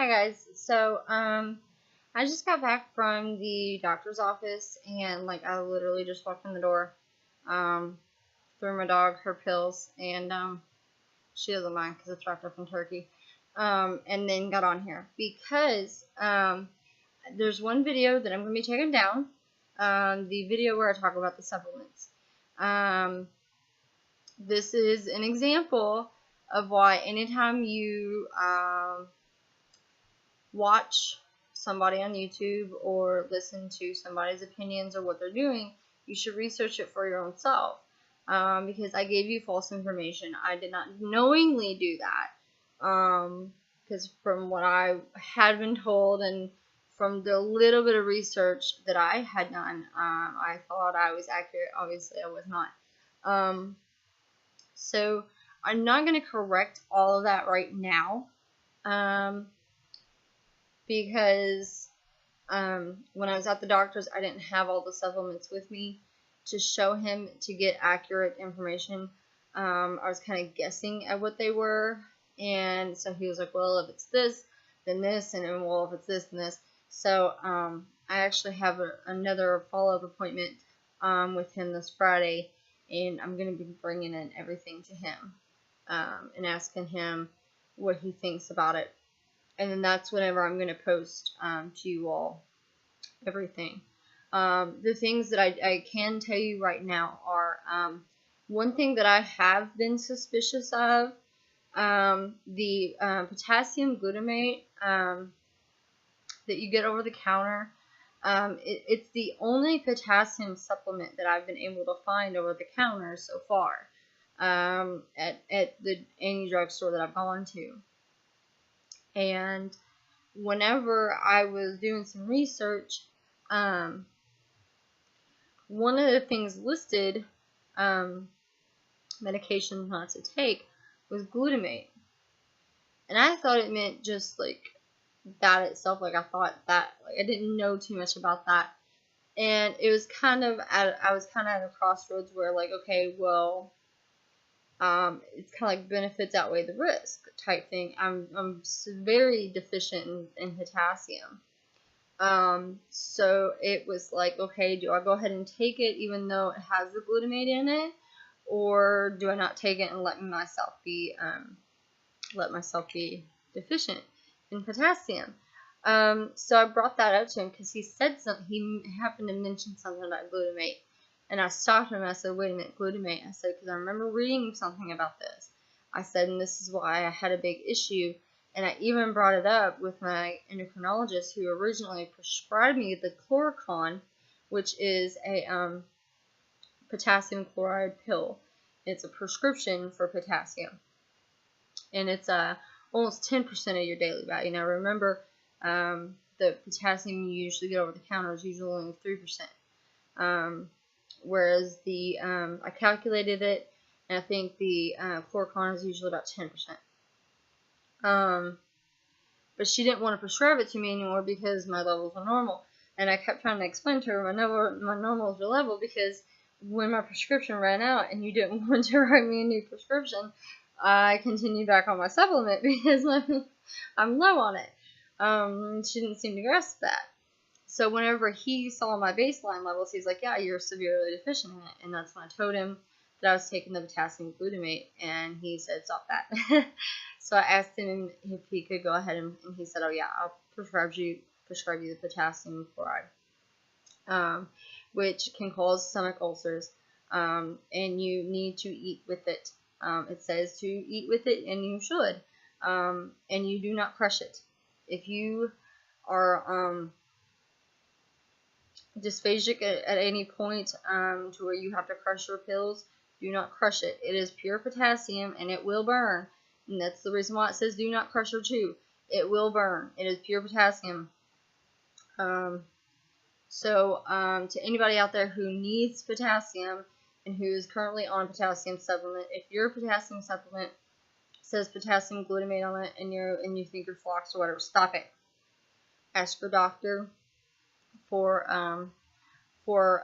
Hi guys. I just got back from the doctor's office and I literally just walked in the door, threw my dog her pills, and she doesn't mind because it's wrapped up in turkey. And then got on here because there's one video that I'm going to be taking down, the video where I talk about the supplements. This is an example of why anytime you watch somebody on YouTube or listen to somebody's opinions or what they're doing, you should research it for your own self. Because I gave you false information. I did not knowingly do that. Because from what I had been told and from the little bit of research that I had done, I thought I was accurate. Obviously, I was not. So I'm not going to correct all of that right now. Because when I was at the doctor's, I didn't have all the supplements with me to show him to get accurate information. I was kind of guessing at what they were, and so he was like, well, if it's this, then this, and then, well, if it's this, then this. So I actually have another follow-up appointment with him this Friday, and I'm going to be bringing in everything to him and asking him what he thinks about it. And then that's whenever I'm going to post to you all everything. The things that I can tell you right now are one thing that I have been suspicious of, the potassium glutamate that you get over the counter. It's the only potassium supplement that I've been able to find over the counter so far at any drugstore that I've gone to. And whenever I was doing some research, one of the things listed, medications not to take, was glutamate. And I thought it meant just that itself. I thought that, I didn't know too much about that. And it was I was kind of at a crossroads where okay, well, it's kind of benefits outweigh the risk type thing. I'm very deficient in potassium. So it was okay, do I go ahead and take it even though it has the glutamate in it, or do I not take it and let myself be deficient in potassium? So I brought that up to him because he said something. He happened to mention something about glutamate. And I stopped him and I said, wait a minute, glutamate. I said, because I remember reading something about this. I said, and this is why I had a big issue. And I even brought it up with my endocrinologist, who originally prescribed me the Chloricon, which is a potassium chloride pill. It's a prescription for potassium. And it's almost 10% of your daily value. Now remember, the potassium you usually get over the counter is usually only 3%. Whereas the I calculated it, and I think the Chloricon is usually about 10%. But she didn't want to prescribe it to me anymore because my levels were normal. And I kept trying to explain to her my normals were level, because when my prescription ran out and you didn't want to write me a new prescription, I continued back on my supplement because I'm low on it. She didn't seem to grasp that. So whenever he saw my baseline levels, he's like, yeah, you're severely deficient in it. And that's when I told him that I was taking the potassium glutamate, and he said, stop that. So I asked him if he could go ahead, and he said, oh yeah, I'll prescribe you the potassium chloride, which can cause stomach ulcers, and you need to eat with it. It says to eat with it, and you should, and you do not crush it. If you are dysphagic at any point to where you have to crush your pills, do not crush it. It is pure potassium and it will burn, and that's the reason why it says do not crush or chew. It will burn. It is pure potassium. So to anybody out there who needs potassium and who is currently on a potassium supplement, if your potassium supplement says potassium glutamate on it and you think you're flocks or whatever, stop it. Ask your doctor for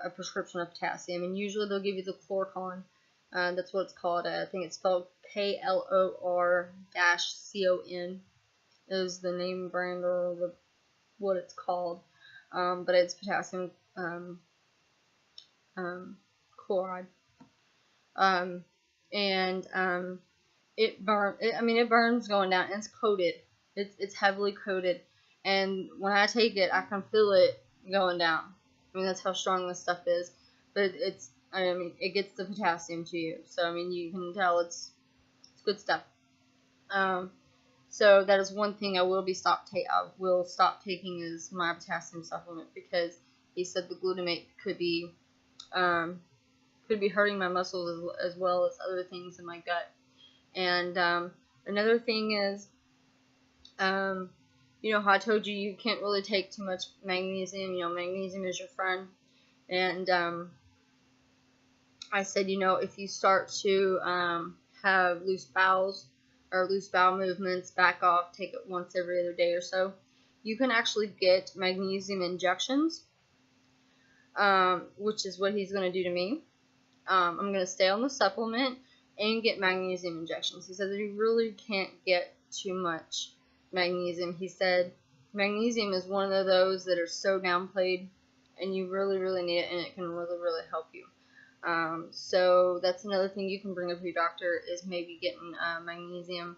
a prescription of potassium, and usually they'll give you the Chloricon. That's what it's called. I think it's spelled KLOR-CON. is the name brand or what it's called, but it's potassium chloride, and it burns going down. And it's coated. It's heavily coated, and when I take it, I can feel it going down. I mean, that's how strong this stuff is. But it gets the potassium to you, so I mean, you can tell it's good stuff. So that is one thing I will stop taking is my potassium supplement, because he said the glutamate could be hurting my muscles as well as other things in my gut. And another thing is, you know how I told you you can't really take too much magnesium. You know, magnesium is your friend. And I said, you know, if you start to have loose bowels or loose bowel movements, back off, take it once every other day or so. You can actually get magnesium injections, which is what he's going to do to me. I'm going to stay on the supplement and get magnesium injections. He said that he really can't get too much magnesium. He said magnesium is one of those that are so downplayed, and you really, really need it, and it can really, really help you. So that's another thing you can bring up to your doctor, is maybe getting magnesium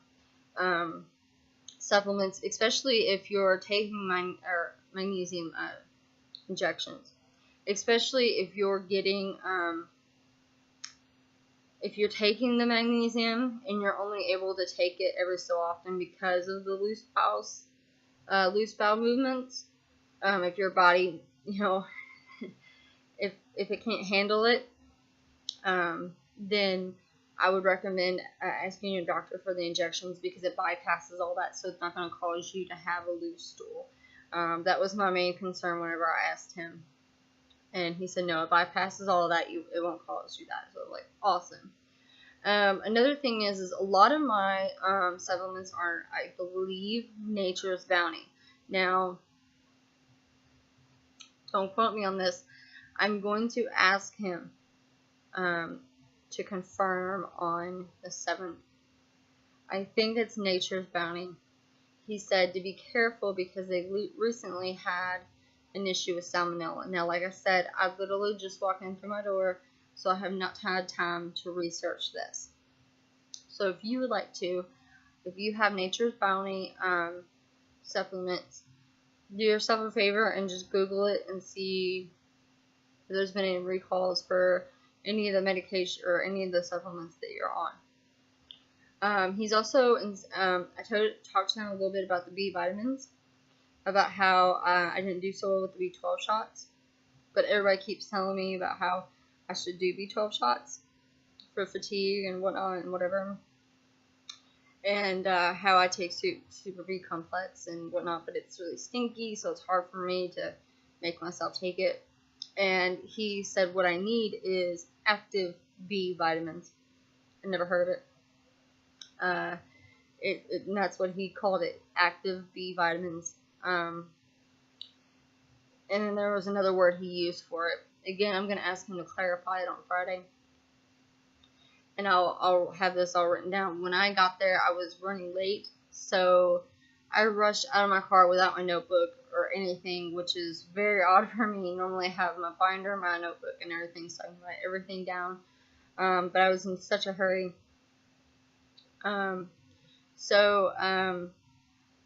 supplements, especially if you're taking magnesium injections. Especially if you're getting if you're taking the magnesium and you're only able to take it every so often because of the loose bowel movements. If your body, you know, if it can't handle it, then I would recommend asking your doctor for the injections, because it bypasses all that, so it's not going to cause you to have a loose stool. That was my main concern whenever I asked him. And he said, no, it bypasses all of that. It won't cause you that. So, like, awesome. Another thing is a lot of my supplements are, I believe, Nature's Bounty. Now, don't quote me on this. I'm going to ask him to confirm on the 7th. I think it's Nature's Bounty. He said to be careful because they recently had an issue with salmonella. Now, like I said, I've literally just walked in through my door, so I have not had time to research this. So if you would like to, if you have Nature's Bounty supplements, do yourself a favor and just Google it and see if there's been any recalls for any of the medication or any of the supplements that you're on. He's also, I talked to him a little bit about the B vitamins, about how I didn't do so well with the B12 shots, but everybody keeps telling me about how I should do B12 shots for fatigue and whatnot and whatever, and how I take Super B complex and whatnot, but it's really stinky, so it's hard for me to make myself take it. And he said what I need is active B vitamins. I never heard of it. And that's what he called it, active B vitamins. And then there was another word he used for it. Again, I'm going to ask him to clarify it on Friday. And I'll have this all written down. When I got there, I was running late, so I rushed out of my car without my notebook or anything, which is very odd for me. Normally I have my binder, my notebook, and everything, so I can write everything down. But I was in such a hurry. And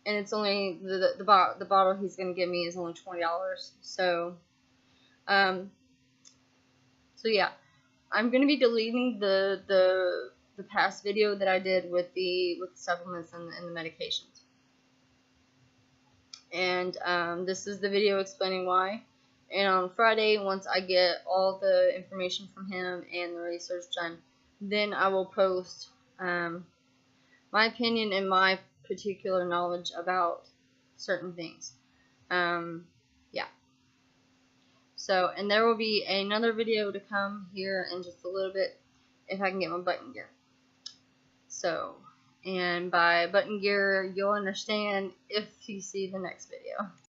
it's only the bottle he's gonna give me is only $20. So yeah, I'm gonna be deleting the past video that I did with the supplements and the medications. And this is the video explaining why. And on Friday, once I get all the information from him and the research done, then I will post my opinion and my particular knowledge about certain things. Yeah. So, and there will be another video to come here in just a little bit if I can get my button gear. So, and by button gear, you'll understand if you see the next video.